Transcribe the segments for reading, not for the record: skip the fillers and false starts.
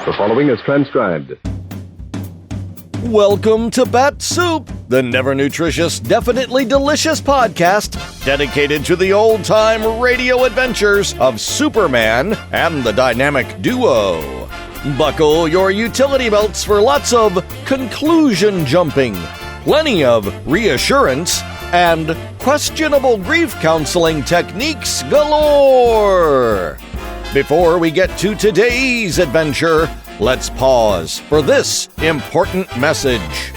The following is transcribed. Welcome to Bat-Supe, the never-nutritious, definitely delicious podcast dedicated to the old-time radio adventures of Superman and the dynamic duo. Buckle your utility belts for lots of conclusion jumping, plenty of reassurance, and questionable grief counseling techniques galore. Before we get to today's adventure, let's pause for this important message.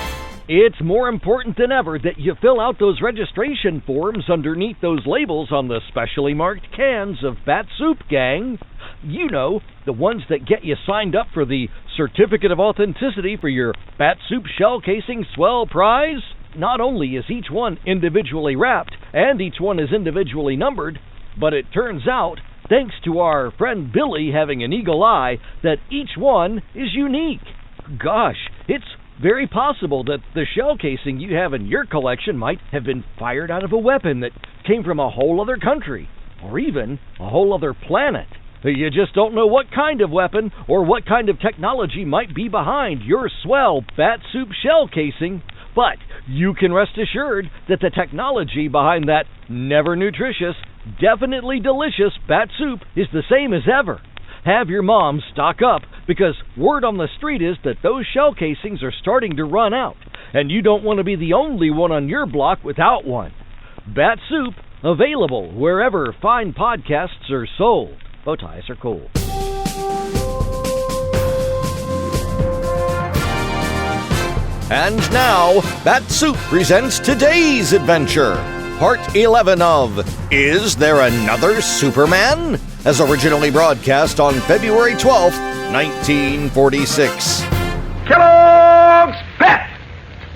It's more important than ever that you fill out those registration forms underneath those labels on the specially marked cans of Bat-Supe, gang. You know, the ones that get you signed up for the Certificate of Authenticity for your Bat-Supe shell casing swell prize. Not only is each one individually wrapped, and each one is individually numbered, but it turns out, thanks to our friend Billy having an eagle eye, that each one is unique. Gosh, it's very possible that the shell casing you have in your collection might have been fired out of a weapon that came from a whole other country, or even a whole other planet. You just don't know what kind of weapon or what kind of technology might be behind your swell Bat-Supe shell casing, but you can rest assured that the technology behind that never-nutritious, definitely delicious Bat-Supe is the same as ever. Have your mom stock up, because word on the street is that those shell casings are starting to run out, and you don't want to be the only one on your block without one. Bat-Supe, available wherever fine podcasts are sold. Bow ties are cool. And now, Bat-Supe presents today's adventure. Part 11 of Is There Another Superman? As originally broadcast on February 12th, 1946. Kellogg's Pep,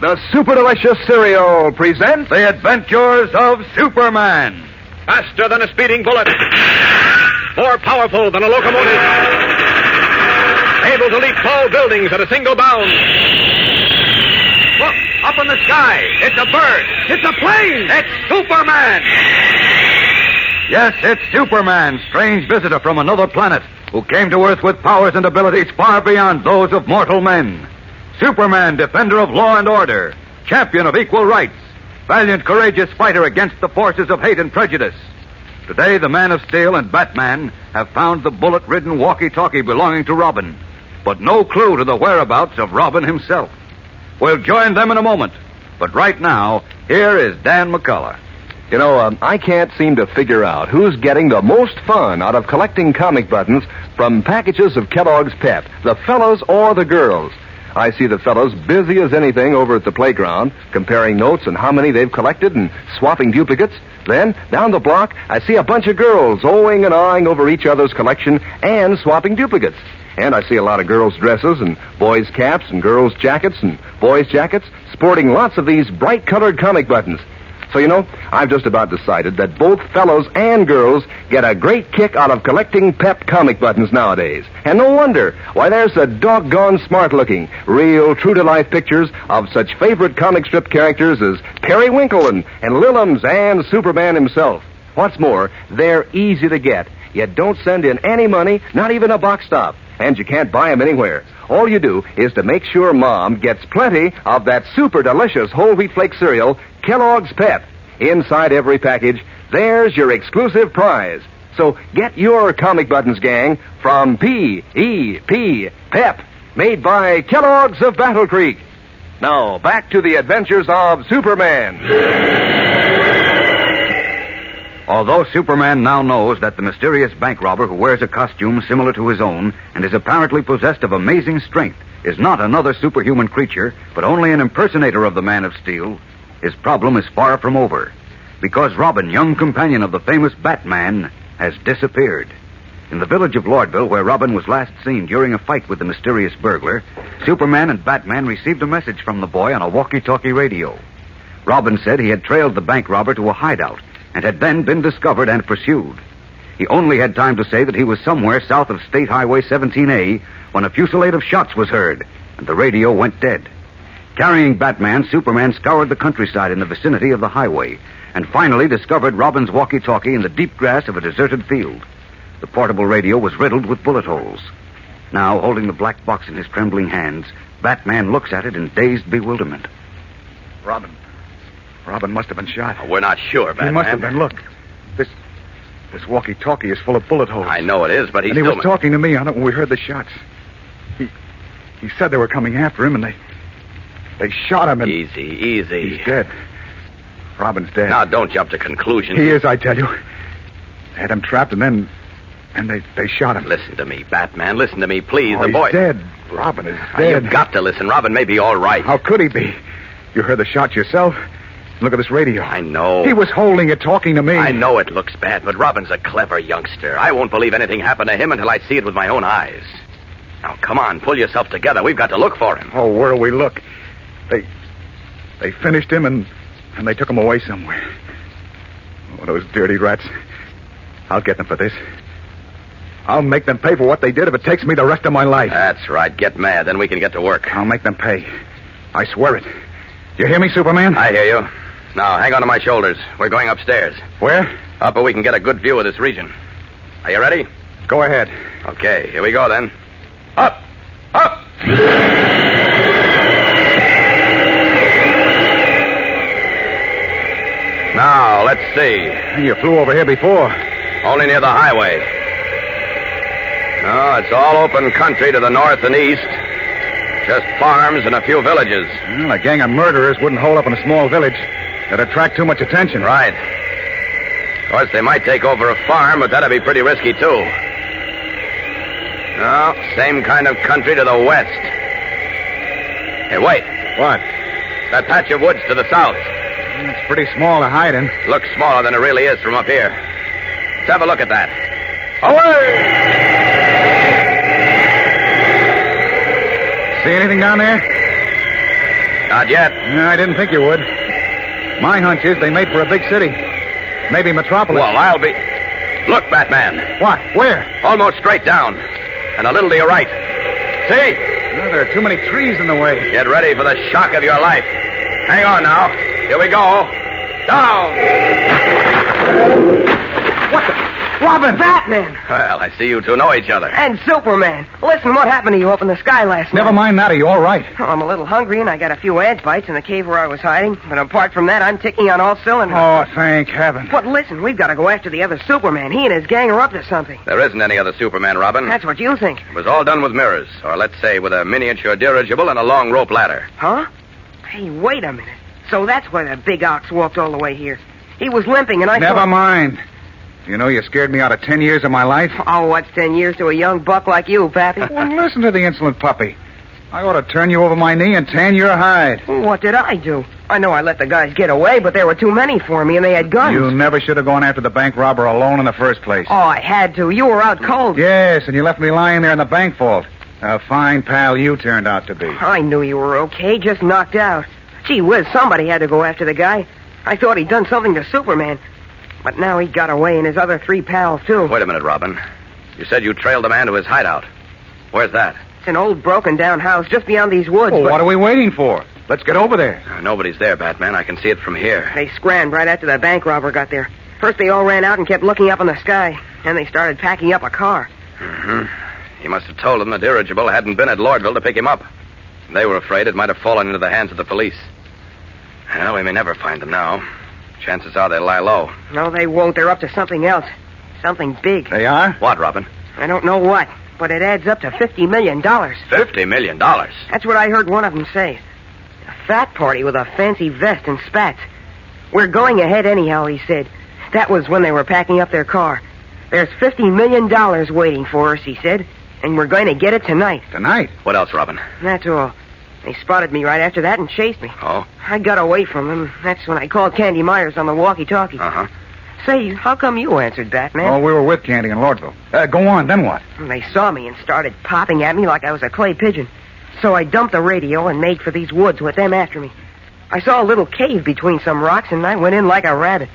the super delicious cereal, presents The Adventures of Superman. Faster than a speeding bullet, more powerful than a locomotive, able to leap tall buildings at a single bound. Look, up in the sky, it's a bird, it's a plane, it's Superman! Yes, it's Superman, strange visitor from another planet, who came to Earth with powers and abilities far beyond those of mortal men. Superman, defender of law and order, champion of equal rights, valiant, courageous fighter against the forces of hate and prejudice. Today, the Man of Steel and Batman have found the bullet-ridden walkie-talkie belonging to Robin, but no clue to the whereabouts of Robin himself. We'll join them in a moment, but right now, here is Dan McCullough. You know, I can't seem to figure out who's getting the most fun out of collecting comic buttons from packages of Kellogg's Pep, the fellows or the girls. I see the fellows busy as anything over at the playground, comparing notes on how many they've collected and swapping duplicates. Then, down the block, I see a bunch of girls ohing and awing over each other's collection and swapping duplicates. And I see a lot of girls' dresses and boys' caps and girls' jackets and boys' jackets sporting lots of these bright-colored comic buttons. So, you know, I've just about decided that both fellows and girls get a great kick out of collecting Pep comic buttons nowadays. And no wonder. Why, there's the doggone smart-looking, real, true-to-life pictures of such favorite comic strip characters as Periwinkle and Lillums and Superman himself. What's more, they're easy to get. You don't send in any money, not even a box stop. And you can't buy them anywhere. All you do is to make sure Mom gets plenty of that super delicious whole wheat flake cereal, Kellogg's Pep. Inside every package, there's your exclusive prize. So get your comic buttons, gang, from P.E.P. Pep, made by Kellogg's of Battle Creek. Now, back to the adventures of Superman. Although Superman now knows that the mysterious bank robber who wears a costume similar to his own and is apparently possessed of amazing strength is not another superhuman creature, but only an impersonator of the Man of Steel, his problem is far from over, because Robin, young companion of the famous Batman, has disappeared. In the village of Lordville, where Robin was last seen during a fight with the mysterious burglar, Superman and Batman received a message from the boy on a walkie-talkie radio. Robin said he had trailed the bank robber to a hideout and had then been discovered and pursued. He only had time to say that he was somewhere south of State Highway 17A when a fusillade of shots was heard, and the radio went dead. Carrying Batman, Superman scoured the countryside in the vicinity of the highway and finally discovered Robin's walkie-talkie in the deep grass of a deserted field. The portable radio was riddled with bullet holes. Now, holding the black box in his trembling hands, Batman looks at it in dazed bewilderment. Robin must have been shot. We're not sure, Batman. He must have been. Look, this walkie-talkie is full of bullet holes. I know it is, but he was talking to me on it when we heard the shots. He said they were coming after him, and they shot him. And Easy. He's dead. Robin's dead. Now, don't jump to conclusions. He is, I tell you. They had him trapped, and then they shot him. Listen to me, Batman. Listen to me, please. The boy. He's dead. Robin is dead. You've got to listen. Robin may be all right. How could he be? You heard the shot yourself. Look at this radio. I know. He was holding it, talking to me. I know it looks bad, but Robin's a clever youngster. I won't believe anything happened to him until I see it with my own eyes. Now, come on, pull yourself together. We've got to look for him. Oh, where'll we look? They finished him, and they took him away somewhere. Oh, those dirty rats. I'll get them for this. I'll make them pay for what they did if it takes me the rest of my life. That's right. Get mad, then we can get to work. I'll make them pay. I swear it. You hear me, Superman? I hear you. Now, hang on to my shoulders. We're going upstairs. Where? Up where we can get a good view of this region. Are you ready? Go ahead. Okay, here we go then. Up! Now, let's see. You flew over here before. Only near the highway. No, it's all open country to the north and east. Just farms and a few villages. Well, a gang of murderers wouldn't hold up in a small village. That'd attract too much attention. Right. Of course, they might take over a farm, but that'd be pretty risky, too. No, same kind of country to the west. Hey, wait. What? That patch of woods to the south. It's pretty small to hide in. Looks smaller than it really is from up here. Let's have a look at that. Away! See anything down there? Not yet. No, I didn't think you would. My hunch is they made for a big city. Maybe Metropolis. Well, I'll be... Look, Batman. What? Where? Almost straight down. And a little to your right. See? No, there are too many trees in the way. Get ready for the shock of your life. Hang on now. Here we go. Down! What the... Robin! Batman! Well, I see you two know each other. And Superman. Listen, what happened to you up in the sky last night? Never mind that. Are you all right? Oh, I'm a little hungry, and I got a few ant bites in the cave where I was hiding. But apart from that, I'm ticking on all cylinders. Oh, thank heaven. But listen, we've got to go after the other Superman. He and his gang are up to something. There isn't any other Superman, Robin. That's what you think. It was all done with mirrors, or let's say with a miniature dirigible and a long rope ladder. Huh? Hey, wait a minute. So that's why the big ox walked all the way here. He was limping, and I Never mind. You know, you scared me out of 10 years of my life. Oh, what's 10 years to a young buck like you, Pappy? Well, listen to the insolent puppy. I ought to turn you over my knee and tan your hide. What did I do? I know I let the guys get away, but there were too many for me, and they had guns. You never should have gone after the bank robber alone in the first place. Oh, I had to. You were out cold. Yes, and you left me lying there in the bank vault. A fine pal you turned out to be. I knew you were okay, just knocked out. Gee whiz, somebody had to go after the guy. I thought he'd done something to Superman. But now he got away, and his other 3 pals, too. Wait a minute, Robin. You said you trailed the man to his hideout. Where's that? It's an old broken-down house just beyond these woods. Well, what are we waiting for? Let's get over there. Nobody's there, Batman. I can see it from here. They scrammed right after the bank robber got there. First, they all ran out and kept looking up in the sky. Then they started packing up a car. Mm-hmm. He must have told them the dirigible hadn't been at Lordville to pick him up. They were afraid it might have fallen into the hands of the police. Well, we may never find them now. Chances are they'll lie low. No, they won't. They're up to something else. Something big. They are? What, Robin? I don't know what, but it adds up to $50 million. $50 million? That's what I heard one of them say. A fat party with a fancy vest and spats. We're going ahead anyhow, he said. That was when they were packing up their car. There's $50 million waiting for us, he said, and we're going to get it tonight. Tonight? What else, Robin? That's all. They spotted me right after that and chased me. Oh? I got away from them. That's when I called Candy Myers on the walkie-talkie. Uh-huh. Say, how come you answered, Batman? Oh, we were with Candy in Lordville. Go on, then what? They saw me and started popping at me like I was a clay pigeon. So I dumped the radio and made for these woods with them after me. I saw a little cave between some rocks, and I went in like a rabbit.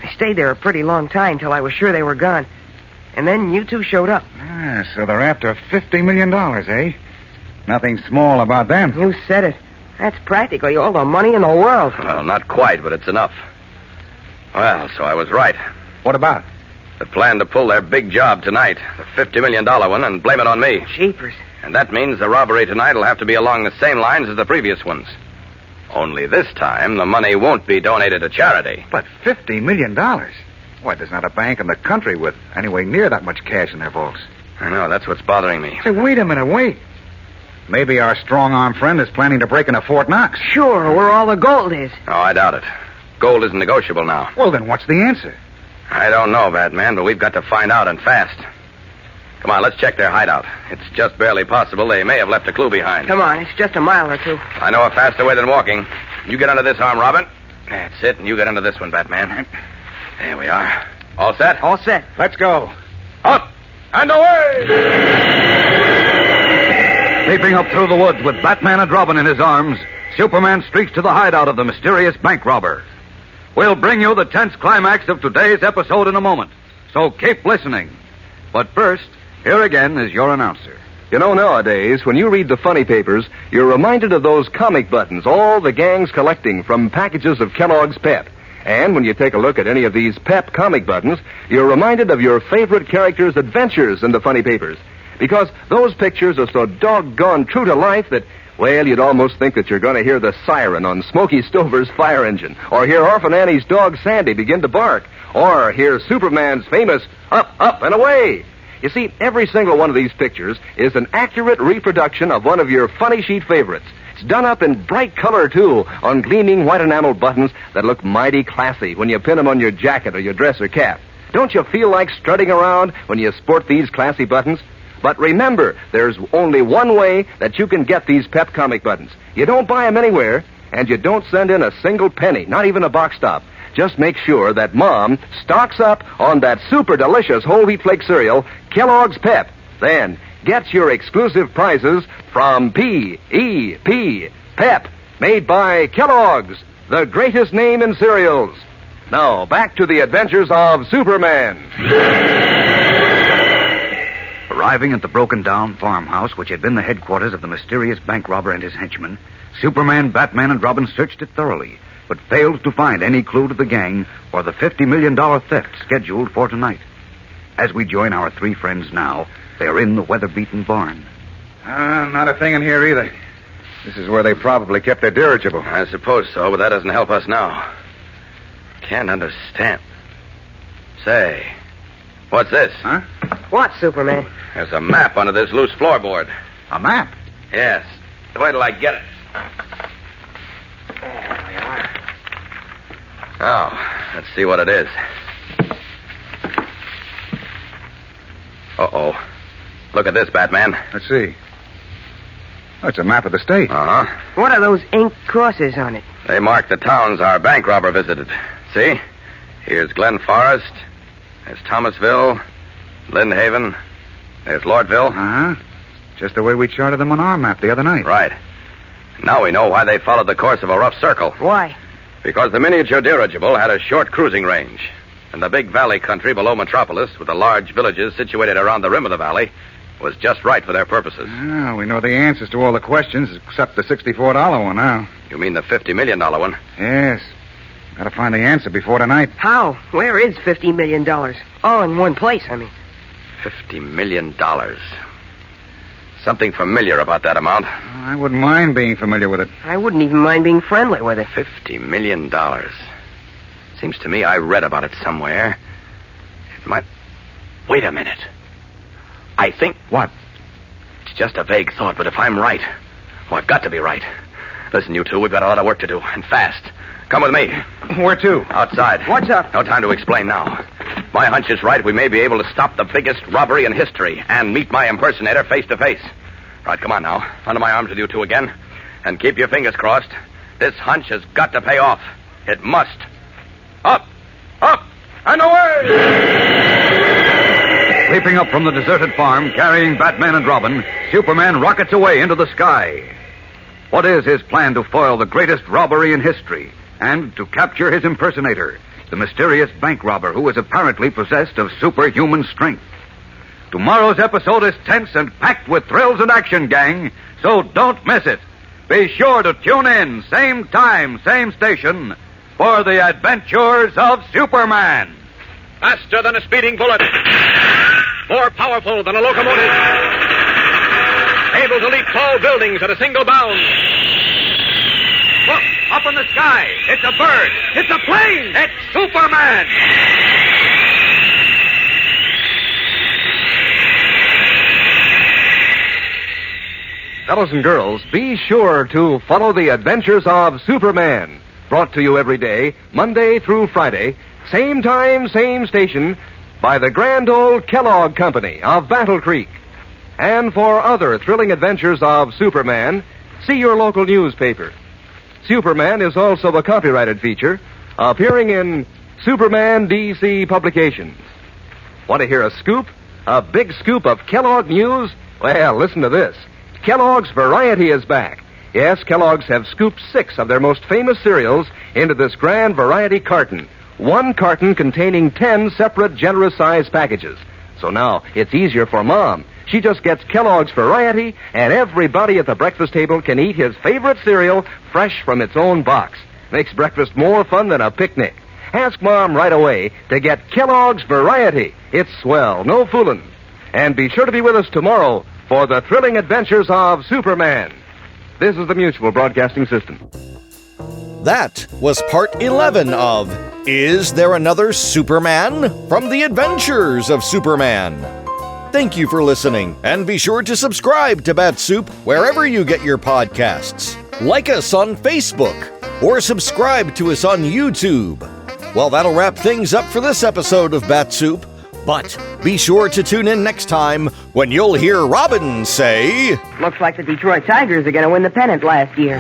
I stayed there a pretty long time till I was sure they were gone. And then you two showed up. Ah, so they're after $50 million, eh? Nothing small about them. You said it. That's practically all the money in the world. Well, not quite, but it's enough. Well, so I was right. What about? The plan to pull their big job tonight, the $50 million one, and blame it on me. Jeepers. And that means the robbery tonight will have to be along the same lines as the previous ones. Only this time, the money won't be donated to charity. But $50 million? Why, there's not a bank in the country with anywhere near that much cash in their vaults. I know, that's what's bothering me. Say, wait a minute, wait. Maybe our strong-arm friend is planning to break into Fort Knox. Sure, where all the gold is. Oh, I doubt it. Gold isn't negotiable now. Well, then what's the answer? I don't know, Batman, but we've got to find out, and fast. Come on, let's check their hideout. It's just barely possible they may have left a clue behind. Come on, it's just a mile or two. I know a faster way than walking. You get under this arm, Robin. That's it, and you get under this one, Batman. There we are. All set? All set. Let's go. Up and away! Leaping up through the woods with Batman and Robin in his arms, Superman streaks to the hideout of the mysterious bank robber. We'll bring you the tense climax of today's episode in a moment, so keep listening. But first, here again is your announcer. You know, nowadays, when you read the funny papers, you're reminded of those comic buttons all the gang's collecting from packages of Kellogg's Pep. And when you take a look at any of these Pep comic buttons, you're reminded of your favorite characters' adventures in the funny papers. Because those pictures are so doggone true to life that, well, you'd almost think that you're going to hear the siren on Smokey Stover's fire engine, or hear Orphan Annie's dog Sandy begin to bark, or hear Superman's famous up, up, and away. You see, every single one of these pictures is an accurate reproduction of one of your funny sheet favorites. It's done up in bright color, too, on gleaming white enamel buttons that look mighty classy when you pin them on your jacket or your dress or cap. Don't you feel like strutting around when you sport these classy buttons? But remember, there's only one way that you can get these Pep comic buttons. You don't buy them anywhere, and you don't send in a single penny, not even a box top. Just make sure that Mom stocks up on that super delicious whole wheat flake cereal, Kellogg's Pep. Then get your exclusive prizes from P.E.P. Pep, made by Kellogg's, the greatest name in cereals. Now, back to the adventures of Superman. Arriving at the broken-down farmhouse, which had been the headquarters of the mysterious bank robber and his henchmen, Superman, Batman, and Robin searched it thoroughly, but failed to find any clue to the gang or the $50 million theft scheduled for tonight. As we join our three friends now, they are in the weather-beaten barn. Not a thing in here either. This is where they probably kept their dirigible. I suppose so, but that doesn't help us now. Can't understand. Say, what's this? Huh? What, Superman? There's a map under this loose floorboard. A map? Yes. Wait till I get it. There we are. Oh, let's see what it is. Uh-oh. Look at this, Batman. Let's see. Oh, it's a map of the state. Uh-huh. What are those ink crosses on it? They mark the towns our bank robber visited. See? Here's Glen Forest. There's Thomasville. Lyndhaven. There's Lordville. Uh-huh. Just the way we charted them on our map the other night. Right. Now we know why they followed the course of a rough circle. Why? Because the miniature dirigible had a short cruising range. And the big valley country below Metropolis, with the large villages situated around the rim of the valley, was just right for their purposes. Oh, we know the answers to all the questions except the $64 one now. You mean the $50 million one? Yes. Gotta find the answer before tonight. How? Where is $50 million? All in one place, I mean. $50 million. Something familiar about that amount. I wouldn't mind being familiar with it. I wouldn't even mind being friendly with it. $50 million. Seems to me I read about it somewhere. It might... Wait a minute. I think... What? It's just a vague thought, but if I'm right... Well, I've got to be right. Listen, you two, we've got a lot of work to do, and fast. Come with me. Where to? Outside. What's up? No time to explain now. My hunch is right. We may be able to stop the biggest robbery in history and meet my impersonator face to face. Right, come on now. Under my arms with you two again. And keep your fingers crossed. This hunch has got to pay off. It must. Up, up, and away! Leaping up from the deserted farm, carrying Batman and Robin, Superman rockets away into the sky. What is his plan to foil the greatest robbery in history and to capture his impersonator, the mysterious bank robber who is apparently possessed of superhuman strength? Tomorrow's episode is tense and packed with thrills and action, gang, so don't miss it. Be sure to tune in, same time, same station, for the adventures of Superman. Faster than a speeding bullet. More powerful than a locomotive. Able to leap tall buildings at a single bound. Look, up in the sky. It's a bird. It's a plane. It's Superman. Fellows and girls, be sure to follow the adventures of Superman. Brought to you every day, Monday through Friday, same time, same station, by the grand old Kellogg Company of Battle Creek. And for other thrilling adventures of Superman, see your local newspaper. Superman is also a copyrighted feature, appearing in Superman DC publications. Want to hear a scoop? A big scoop of Kellogg news? Well, listen to this. Kellogg's Variety is back. Yes, Kellogg's have scooped 6 of their most famous cereals into this grand variety carton. One carton containing 10 separate generous-sized packages. So now it's easier for Mom. She just gets Kellogg's Variety, and everybody at the breakfast table can eat his favorite cereal fresh from its own box. Makes breakfast more fun than a picnic. Ask Mom right away to get Kellogg's Variety. It's swell, no foolin'. And be sure to be with us tomorrow for the thrilling adventures of Superman. This is the Mutual Broadcasting System. That was part 11 of Is There Another Superman? From the Adventures of Superman. Thank you for listening, and be sure to subscribe to Bat-Supe wherever you get your podcasts. Like us on Facebook, or subscribe to us on YouTube. Well, that'll wrap things up for this episode of Bat-Supe. But be sure to tune in next time when you'll hear Robin say... Looks like the Detroit Tigers are going to win the pennant last year.